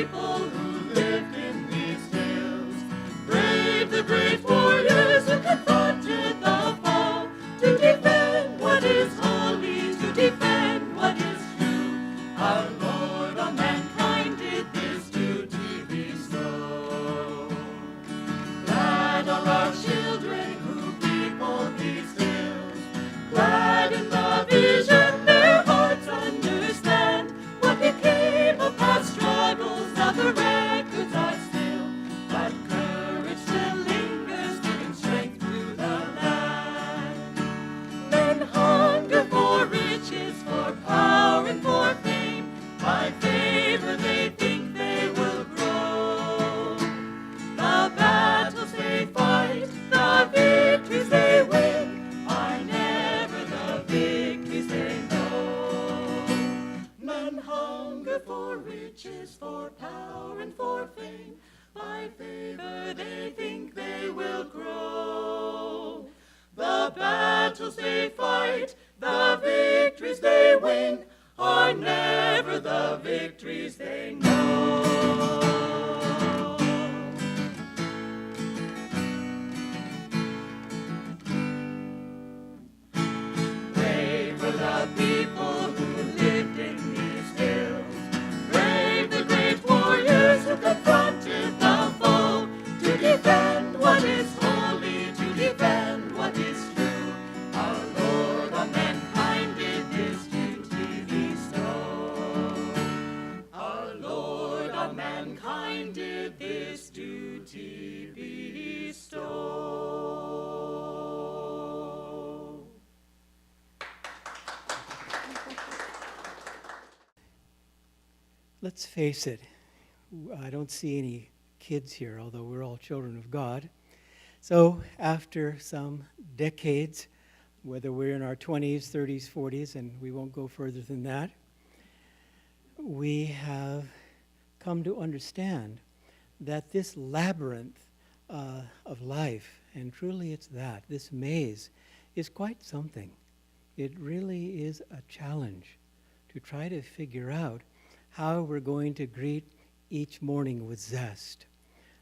people who lived in these hills. Brave the great warriors who confronted the foe to defend what is holy, to defend what is true. Our Lord on mankind did this duty bestow. Glad are our children who people these hills, glad in the vision their hearts understand what became of past struggles. Now the records are still, but courage still lingers, giving strength to the land. Men hunger for riches, for power and for fame. By favor they think they will grow. The battles they fight, the victories they win, are never the victories they know. Men hunger for riches, for power and for fame. By favor they think they will grow. The battles they fight, the victories they win, are never the victories they know. Brave were the people who lived in these hills. Brave the great warriors who confronted the foe to defend what is holy, to defend what is true. Our Lord on mankind did this duty bestow. Our Lord on mankind did this duty bestow. Let's face it, I don't see any kids here, although we're all children of God. So after some decades, whether we're in our 20s, 30s, 40s, and we won't go further than that, we have come to understand that this labyrinth of life, and truly it's that, this maze, is quite something. It really is a challenge to try to figure out how we're going to greet each morning with zest,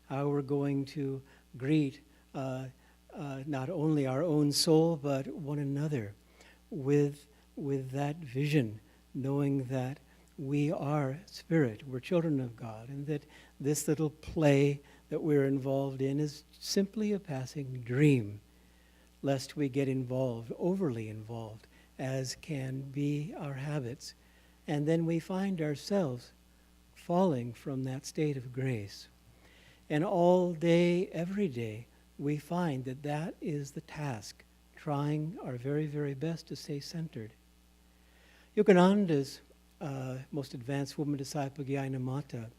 how we're going to greet not only our own soul, but one another with that vision, knowing that we are spirit, we're children of God, and that this little play that we're involved in is simply a passing dream, lest we get involved, overly involved, as can be our habits. And then we find ourselves falling from that state of grace. And all day, every day, we find that that is the task, trying our very, very best to stay centered. Yogananda's most advanced woman disciple, Gyana Mata,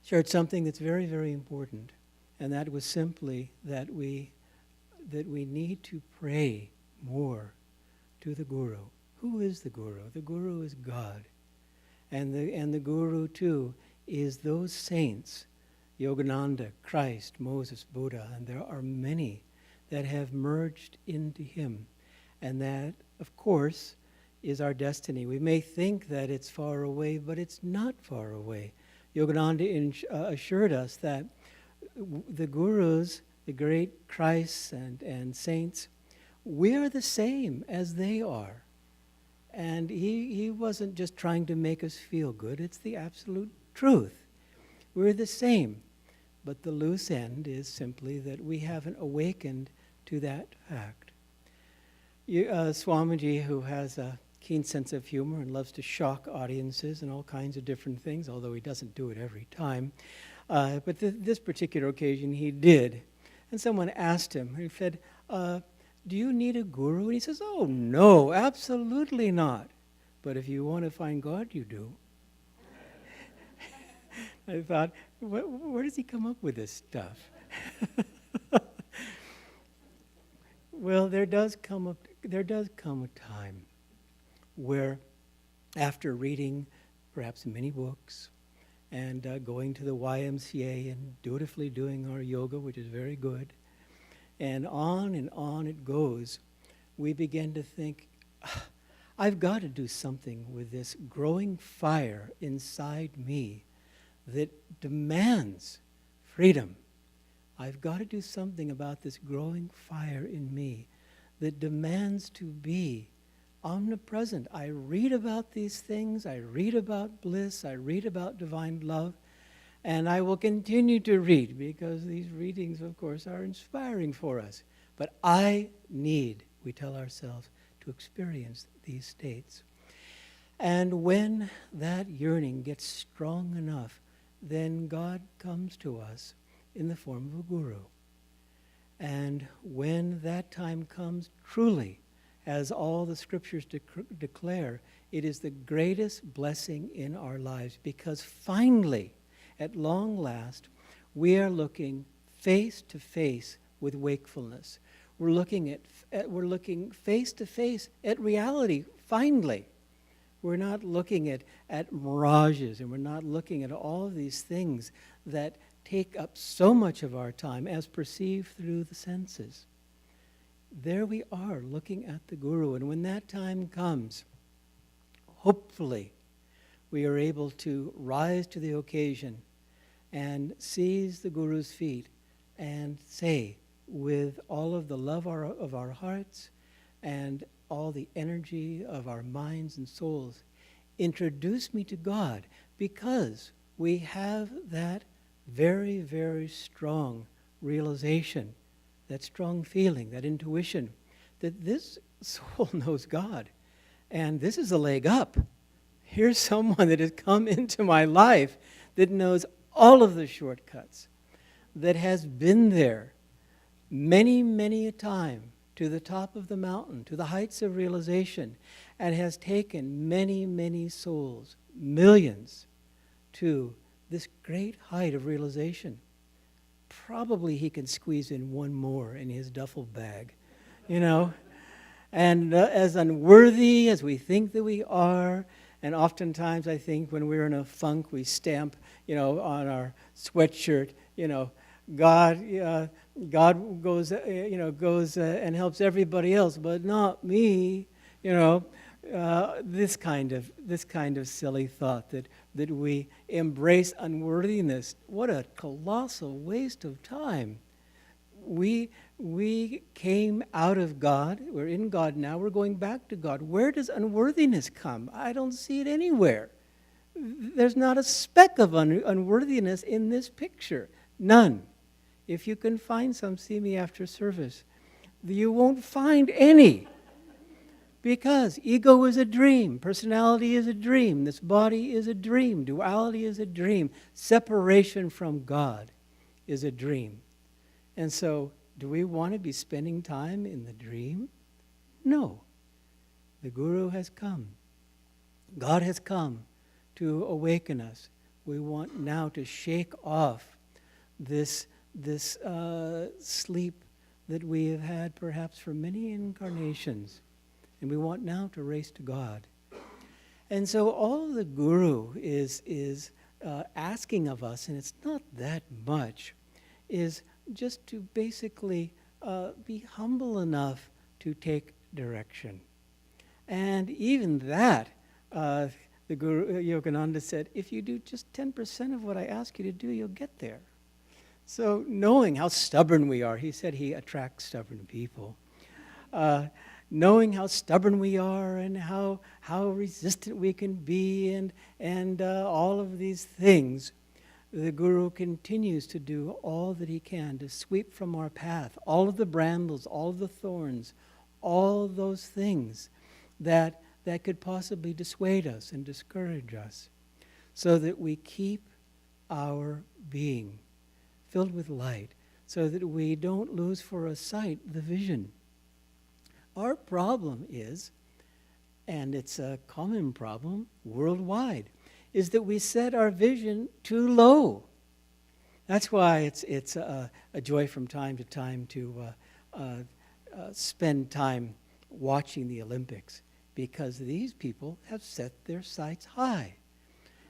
shared something that's very, very important, and that was simply that we need to pray more to the Guru. Who is the Guru? The Guru is God. And the Guru, too, is those saints, Yogananda, Christ, Moses, Buddha, and there are many that have merged into him. And that, of course, is our destiny. We may think that it's far away, but it's not far away. Yogananda assured us that the Gurus, the great Christs and saints, we're the same as they are. And he wasn't just trying to make us feel good. It's the absolute truth. We're the same. But the loose end is simply that we haven't awakened to that fact. Swamiji, who has a keen sense of humor and loves to shock audiences and all kinds of different things, although he doesn't do it every time. But this particular occasion he did. And someone asked him, he said, do you need a guru? And he says, oh, no, absolutely not. But if you want to find God, you do. I thought, where does he come up with this stuff? Well, there does come a time where, after reading perhaps many books and going to the YMCA and dutifully doing our yoga, which is very good, and on it goes, we begin to think, I've got to do something with this growing fire inside me that demands freedom. I've got to do something about this growing fire in me that demands to be omnipresent. I read about these things, I read about bliss, I read about divine love, and I will continue to read because these readings, of course, are inspiring for us. But I need, we tell ourselves, to experience these states. And when that yearning gets strong enough, then God comes to us in the form of a guru. And when that time comes, truly, as all the scriptures declare, it is the greatest blessing in our lives, because finally, at long last, we are looking face to face with wakefulness. We're looking face to face at reality, finally. We're not looking at mirages, and we're not looking at all of these things that take up so much of our time as perceived through the senses. There we are, looking at the Guru, and when that time comes, hopefully we are able to rise to the occasion and seize the Guru's feet and say, with all of the love of our hearts and all the energy of our minds and souls, introduce me to God, because we have that very, very strong realization, that strong feeling, that intuition, that this soul knows God. And this is a leg up. Here's someone that has come into my life that knows all of the shortcuts, that has been there many, many a time to the top of the mountain, to the heights of realization, and has taken many, many souls, millions, to this great height of realization. Probably he can squeeze in one more in his duffel bag, And as unworthy as we think that we are, and oftentimes I think when we're in a funk, we stamp, on our sweatshirt, God goes and helps everybody else, but not me, this kind of silly thought that we embrace unworthiness. What a colossal waste of time. We came out of God. We're in God now. We're going back to God. Where does unworthiness come? I don't see it anywhere. There's not a speck of unworthiness in this picture. None. If you can find some, see me after service. You won't find any. Because ego is a dream. Personality is a dream. This body is a dream. Duality is a dream. Separation from God is a dream. And so, do we want to be spending time in the dream? No. The Guru has come. God has come to awaken us. We want now to shake off this sleep that we have had perhaps for many incarnations. And we want now to race to God. And so all the Guru is asking of us, and it's not that much, is just to basically be humble enough to take direction. And even that, the Guru Yogananda said, if you do just 10% of what I ask you to do, you'll get there. So knowing how stubborn we are, he said he attracts stubborn people. Knowing how stubborn we are and how resistant we can be and all of these things, the Guru continues to do all that he can to sweep from our path all of the brambles, all of the thorns, all of those things that could possibly dissuade us and discourage us, so that we keep our being filled with light, so that we don't lose for a sight the vision. Our problem is, and it's a common problem worldwide, is that we set our vision too low. That's why it's a joy from time to time to spend time watching the Olympics, because these people have set their sights high.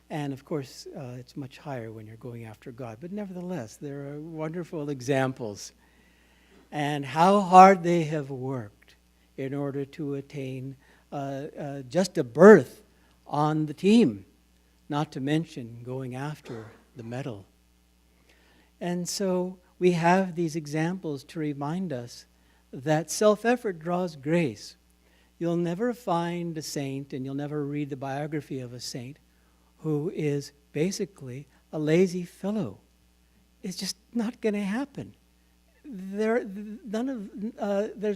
And of course, it's much higher when you're going after God. But nevertheless, there are wonderful examples. And how hard they have worked in order to attain just a berth on the team, not to mention going after the metal. And so we have these examples to remind us that self-effort draws grace. You'll never find a saint, and you'll never read the biography of a saint, who is basically a lazy fellow. It's just not going to happen. There's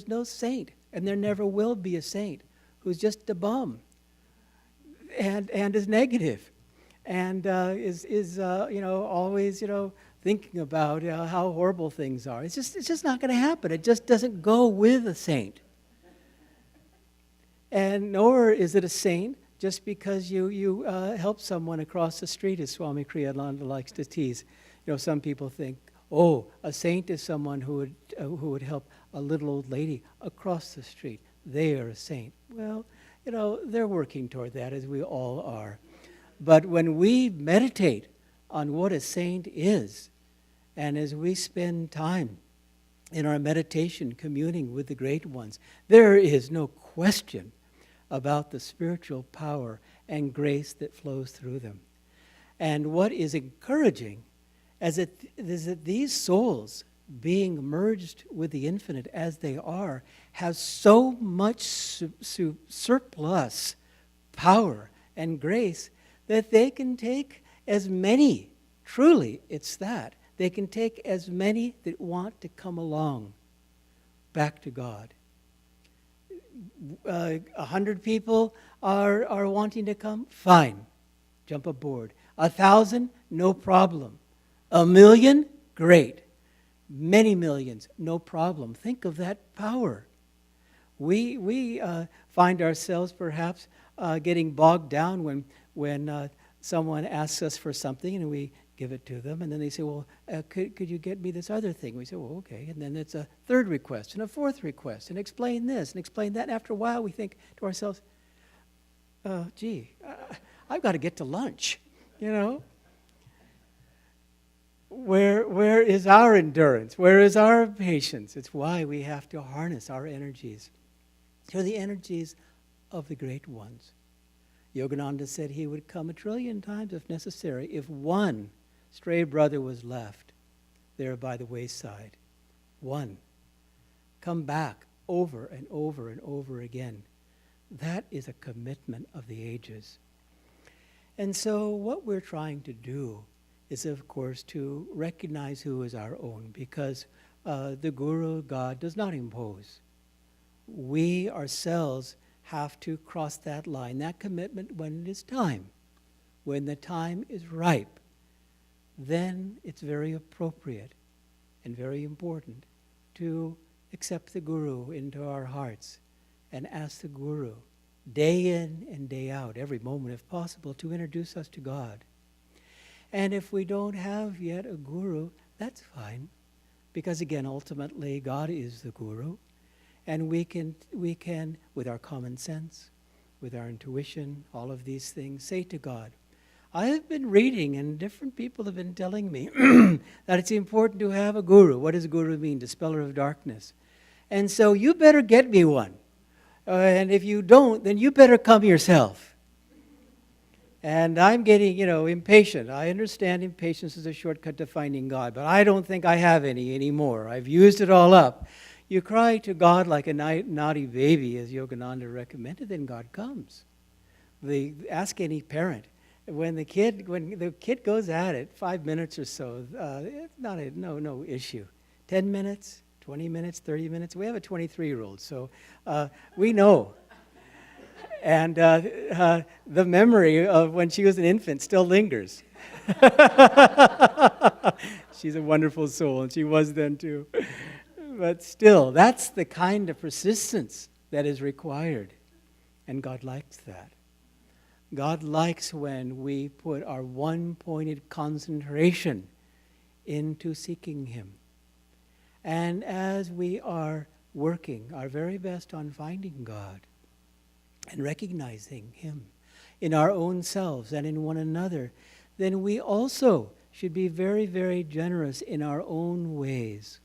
no saint, and there never will be a saint who's just a bum and is negative and is always thinking about how horrible things are. It's just not going to happen. It just doesn't go with a saint. And nor is it a saint just because you help someone across the street, as Swami Kriyananda likes to tease. Some people think, oh, a saint is someone who would help a little old lady across the street. They are a saint. Well, they're working toward that, as we all are. But when we meditate on what a saint is, and as we spend time in our meditation communing with the great ones, there is no question about the spiritual power and grace that flows through them. And what is encouraging is that these souls, being merged with the infinite as they are, have so much surplus power and grace that they can take as many, truly it's that, they can take as many that want to come along back to God. 100 people are wanting to come, fine, jump aboard. 1,000, no problem. 1,000,000, great. Many millions, no problem. Think of that power. We find ourselves perhaps getting bogged down when someone asks us for something and we give it to them, and then they say, well, could you get me this other thing? We say, well, okay. And then it's a third request and a fourth request, and explain this and explain that. And after a while, we think to ourselves, I've got to get to lunch, Where is our endurance? Where is our patience? It's why we have to harness our energies to the energies of the great ones. Yogananda said he would come 1 trillion times if necessary if one stray brother was left there by the wayside. One. Come back over and over and over again. That is a commitment of the ages. And so what we're trying to do is, of course, to recognize who is our own, because the Guru, God, does not impose. We ourselves have to cross that line, that commitment when it is time. When the time is ripe, then it's very appropriate and very important to accept the Guru into our hearts and ask the Guru, day in and day out, every moment if possible, to introduce us to God. And if we don't have yet a Guru, that's fine, because again, ultimately, God is the Guru. And we can, with our common sense, with our intuition, all of these things, say to God, I have been reading, and different people have been telling me that it's important to have a guru. What does a guru mean? Dispeller of darkness. And so you better get me one. And if you don't, then you better come yourself. And I'm getting, impatient. I understand impatience is a shortcut to finding God, but I don't think I have any anymore. I've used it all up. You cry to God like a naughty baby, as Yogananda recommended, then God comes. Ask any parent. When the kid goes at it, 5 minutes or so, it's not no issue. 10 minutes, 20 minutes, 30 minutes. We have a 23-year-old, so we know. And the memory of when she was an infant still lingers. She's a wonderful soul, and she was then too. But still, that's the kind of persistence that is required. And God likes that. God likes when we put our one-pointed concentration into seeking Him. And as we are working our very best on finding God and recognizing Him in our own selves and in one another, then we also should be very, very generous in our own ways,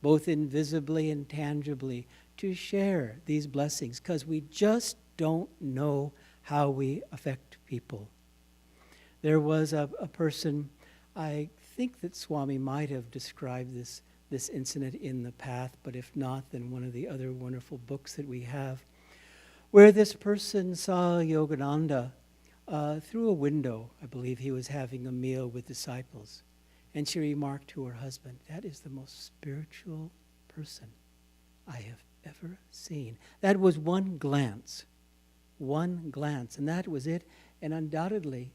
both invisibly and tangibly, to share these blessings, because we just don't know how we affect people. There was a person I think that Swami might have described this incident in The Path, but if not, then one of the other wonderful books that we have, where this person saw Yogananda through a window. I believe he was having a meal with disciples. And she remarked to her husband, "That is the most spiritual person I have ever seen." That was one glance, and that was it. And undoubtedly,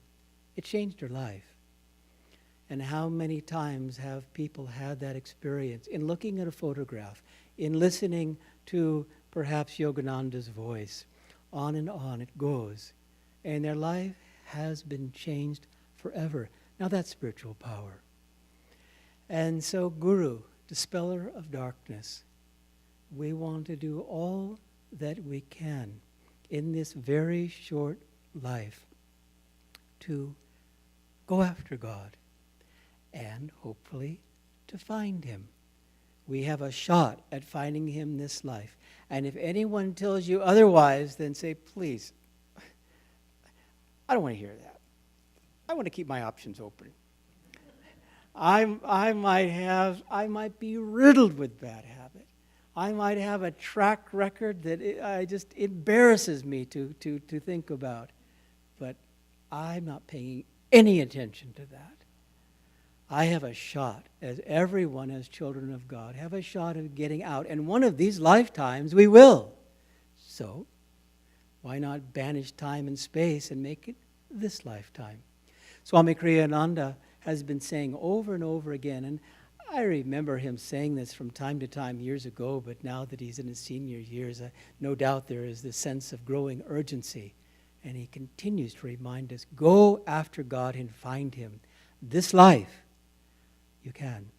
it changed her life. And how many times have people had that experience in looking at a photograph, in listening to perhaps Yogananda's voice? On and on it goes. And their life has been changed forever. Now that's spiritual power. And so, Guru, dispeller of darkness, we want to do all that we can in this very short life to go after God and hopefully to find Him. We have a shot at finding Him this life. And if anyone tells you otherwise, then say, please, I don't want to hear that. I want to keep my options open. I might be riddled with bad habit. I might have a track record that just embarrasses me to think about. But I'm not paying any attention to that. I have a shot, as everyone as children of God, have a shot of getting out. And one of these lifetimes we will. So, why not banish time and space and make it this lifetime? Swami Kriyananda has been saying over and over again, and I remember him saying this from time to time years ago, but now that he's in his senior years, no doubt there is this sense of growing urgency. And he continues to remind us, go after God and find Him. This life, you can.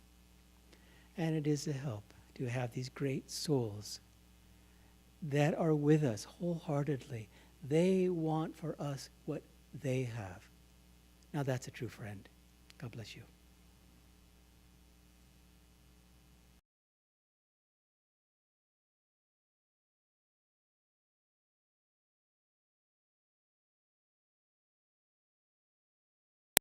And it is a help to have these great souls that are with us wholeheartedly. They want for us what they have. Now that's a true friend. God bless you.